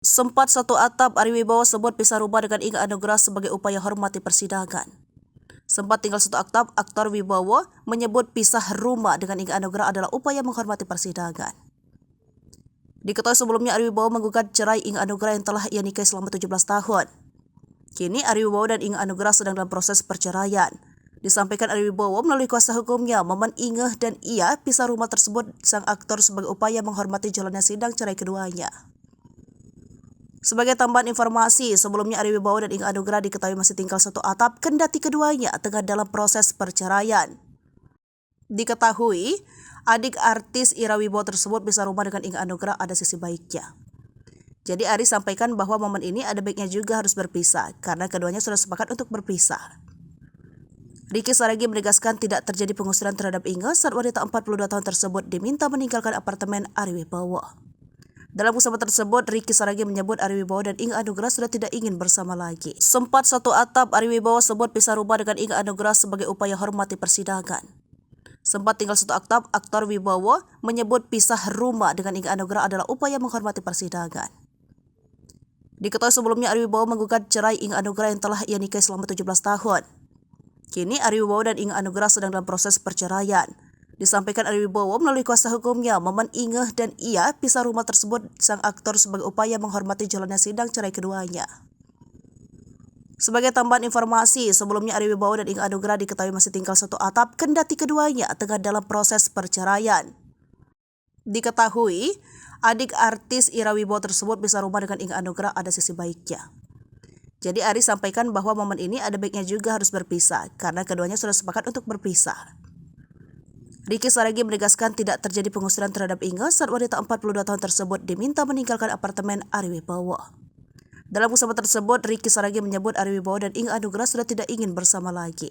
Sempat satu atap, Ari Wibowo sebut pisah rumah dengan Inga Anugrah sebagai upaya hormati persidangan. Sempat tinggal satu atap, aktor Wibowo menyebut pisah rumah dengan Inga Anugrah adalah upaya menghormati persidangan. Diketahui sebelumnya Ari Wibowo menggugat cerai Inga Anugrah yang telah ia nikahi selama 17 tahun. Kini Ari Wibowo dan Inga Anugrah sedang dalam proses perceraian. Disampaikan Ari Wibowo melalui kuasa hukumnya, Maman Inge dan ia pisah rumah tersebut sang aktor sebagai upaya menghormati jalannya sidang cerai keduanya. Sebagai tambahan informasi, sebelumnya Ari Wibowo dan Inga Anugrah diketahui masih tinggal satu atap kendati keduanya tengah dalam proses perceraian. Diketahui, adik artis Ira Wibowo tersebut pisah rumah dengan Inga Anugrah ada sisi baiknya. Jadi Ari sampaikan bahwa momen ini ada baiknya juga harus berpisah karena keduanya sudah sepakat untuk berpisah. Ricky Saragi menegaskan tidak terjadi pengusiran terhadap Inge saat wanita 42 tahun tersebut diminta meninggalkan apartemen Ari Wibowo. Dalam kesempatan tersebut, Ricky Saragi menyebut Ari Wibowo dan Inga Anugrah sudah tidak ingin bersama lagi. Sempat satu atap, Ari Wibowo sebut pisah rumah dengan Inga Anugrah sebagai upaya hormati persidangan. Sempat tinggal satu atap, aktor Wibowo menyebut pisah rumah dengan Inga Anugrah adalah upaya menghormati persidangan. Diketahui sebelumnya Ari Wibowo menggugat cerai Inga Anugrah yang telah ia nikahi selama 17 tahun. Kini Ari Wibowo dan Inga Anugrah sedang dalam proses perceraian. Disampaikan Ari Wibowo melalui kuasa hukumnya, Maman Inge dan ia pisah rumah tersebut sang aktor sebagai upaya menghormati jalannya sidang cerai keduanya. Sebagai tambahan informasi, sebelumnya Ari Wibowo dan Inga Anugrah diketahui masih tinggal satu atap kendati keduanya tengah dalam proses perceraian. Diketahui, adik artis Ira Wibowo tersebut pisah rumah dengan Inga Anugrah ada sisi baiknya. Jadi Ari sampaikan bahwa momen ini ada baiknya juga harus berpisah karena keduanya sudah sepakat untuk berpisah. Ricky Saragi menegaskan tidak terjadi pengusiran terhadap Inge saat wanita 42 tahun tersebut diminta meninggalkan apartemen Ari Wibowo. Dalam kesempatan tersebut, Ricky Saragi menyebut Ari Wibowo dan Inga Anugrah sudah tidak ingin bersama lagi.